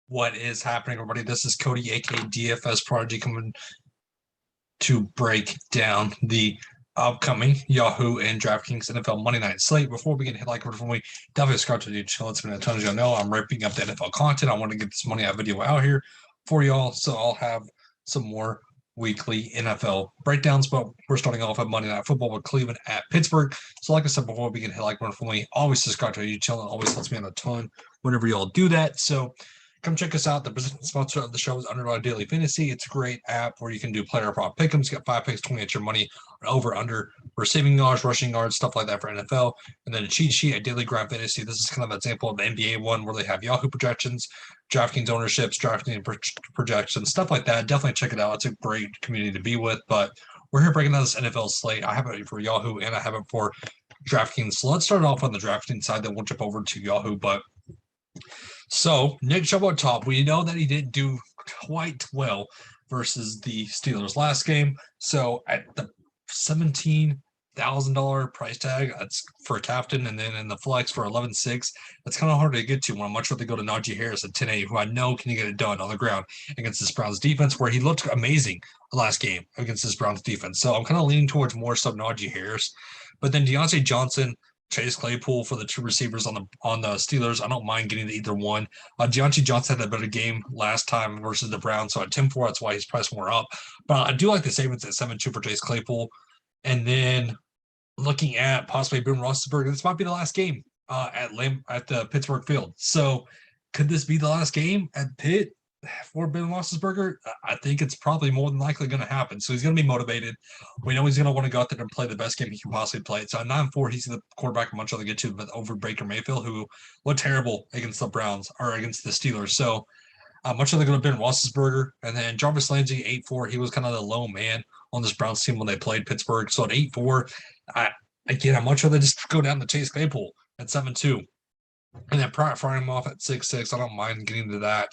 What is happening, everybody? This is Cody, aka DFS Prodigy, coming to break down the upcoming Yahoo and DraftKings NFL Monday Night slate. Before we get hit like before we definitely subscribe to the channel. It's been a ton of y'all know I'm ramping up the NFL content. I want to get this Monday Night video out here for y'all, so I'll have some more weekly NFL breakdowns. But we're starting off at Monday Night Football with Cleveland at Pittsburgh. So, like I said before, we get hit like before we always subscribe to the YouTube channel. It always helps me out a ton whenever y'all do that. So come check us out. The sponsor of the show is Underdog Daily Fantasy. It's a great app where you can do player prop pick'ems. You got 5 picks, 20 at your money, over, under, receiving yards, rushing yards, stuff like that for NFL. And then a cheat sheet, a daily grind fantasy. This is kind of an example of the NBA one where they have Yahoo projections, DraftKings ownerships, DraftKings projections, stuff like that. Definitely check it out. It's a great community to be with. But we're here breaking down this NFL slate. I have it for Yahoo and I have it for DraftKings. So let's start off on the DraftKings side, then we'll jump over to Yahoo. So Nick Chubb on top. We know that he didn't do quite well versus the Steelers last game. So at the $17,000 price tag, that's for a captain, and then in the flex for 11.6, that's kind of hard to get to. When I'm much rather go to Najee Harris at 10.8, who I know can get it done on the ground against this Browns defense, where he looked amazing last game against this Browns defense. So I'm kind of leaning towards more sub Najee Harris, but then Deontay Johnson, Chase Claypool for the two receivers on the Steelers. I don't mind getting to either one. Deontay Johnson had a better game last time versus the Browns, so at 10-4, that's why he's priced more up. But I do like the savings at 7-2 for Chase Claypool. And then looking at possibly Ben Roethlisberger, this might be the last game at the Pittsburgh field. So could this be the last game at Pitt for Ben Roethlisberger? I think it's probably more than likely going to happen. So he's going to be motivated. We know he's going to want to go out there and play the best game he can possibly play. So at 9-4, he's the quarterback much rather get to, but over Baker Mayfield, who looked terrible against the Browns or against the Steelers. So much rather go to Ben Roethlisberger. And then Jarvis Landry, 8-4. He was kind of the low man on this Browns team when they played Pittsburgh. So at 8-4, I'd much rather just go down to Chase Claypool at 7-2. And then frying him off at 6-6. I don't mind getting to that.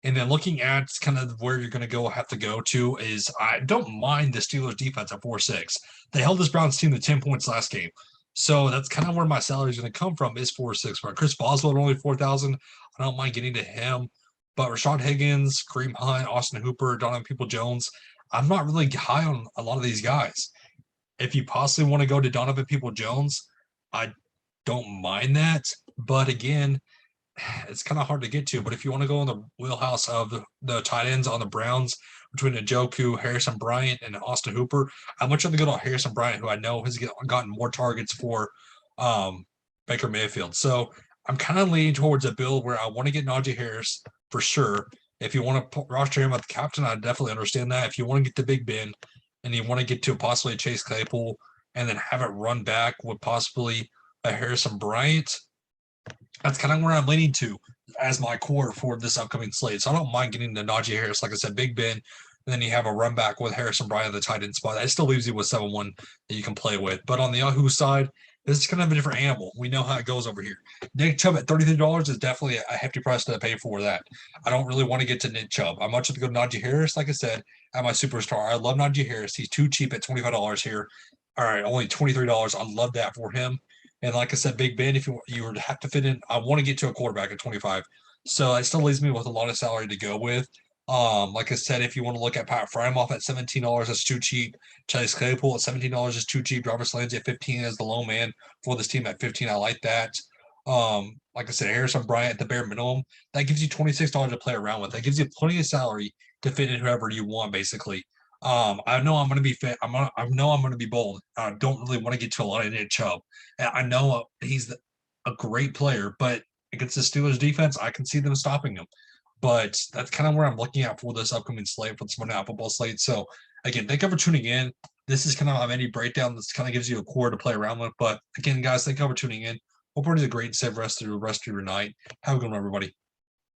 And then looking at kind of where you're going to have to go to is I don't mind the Steelers defense at 4-6. They held this Browns team to 10 points last game. So that's kind of where my salary is going to come from is 4-6. But Chris Boswell only 4,000. I don't mind getting to him. But Rashad Higgins, Kareem Hunt, Austin Hooper, Donovan People-Jones, I'm not really high on a lot of these guys. If you possibly want to go to Donovan People-Jones, I don't mind that. But again, it's kind of hard to get to. But if you want to go in the wheelhouse of the tight ends on the Browns between Njoku, Harrison Bryant, and Austin Hooper, I'm much rather go to Harrison Bryant, who I know has gotten more targets for Baker Mayfield. So I'm kind of leaning towards a build where I want to get Najee Harris for sure. If you want to roster him at the captain, I definitely understand that. If you want to get to Big Ben and you want to get to possibly Chase Claypool and then have it run back with possibly a Harrison Bryant, that's kind of where I'm leaning to as my core for this upcoming slate. So I don't mind getting to Najee Harris, like I said, Big Ben, and then you have a run back with Harrison Bryant, the tight end spot. That still leaves you with 7-1 that you can play with. But on the Yahoo side, this is kind of a different animal. We know how it goes over here. Nick Chubb at $33 is definitely a hefty price to pay for that. I don't really want to get to Nick Chubb. I'm much to go to Najee Harris, like I said, at my superstar. I love Najee Harris. He's too cheap at $25 here. All right, only $23. I love that for him. And like I said, Big Ben, if you were to have to fit in, I want to get to a quarterback at 25. So it still leaves me with a lot of salary to go with. Like I said, if you want to look at Pat Frymoff at $17, that's too cheap. Chase Claypool at $17 is too cheap. Jarvis Landry at 15 as the low man for this team at 15. I like that. Like I said, Harrison Bryant at the bare minimum. That gives you $26 to play around with. That gives you plenty of salary to fit in whoever you want, basically. I know I'm going to be fit. I know I'm going to be bold. I don't really want to get to a lot of Nick Chubb. I know he's a great player, but against the Steelers defense, I can see them stopping him. But that's kind of where I'm looking at for this upcoming slate, for this Monday Night Football slate. So again, thank you for tuning in. This is kind of a mini breakdown. This kind of gives you a core to play around with. But again, guys, thank you for tuning in. Hope everybody's a great and safe rest of your night. Have a good one, everybody.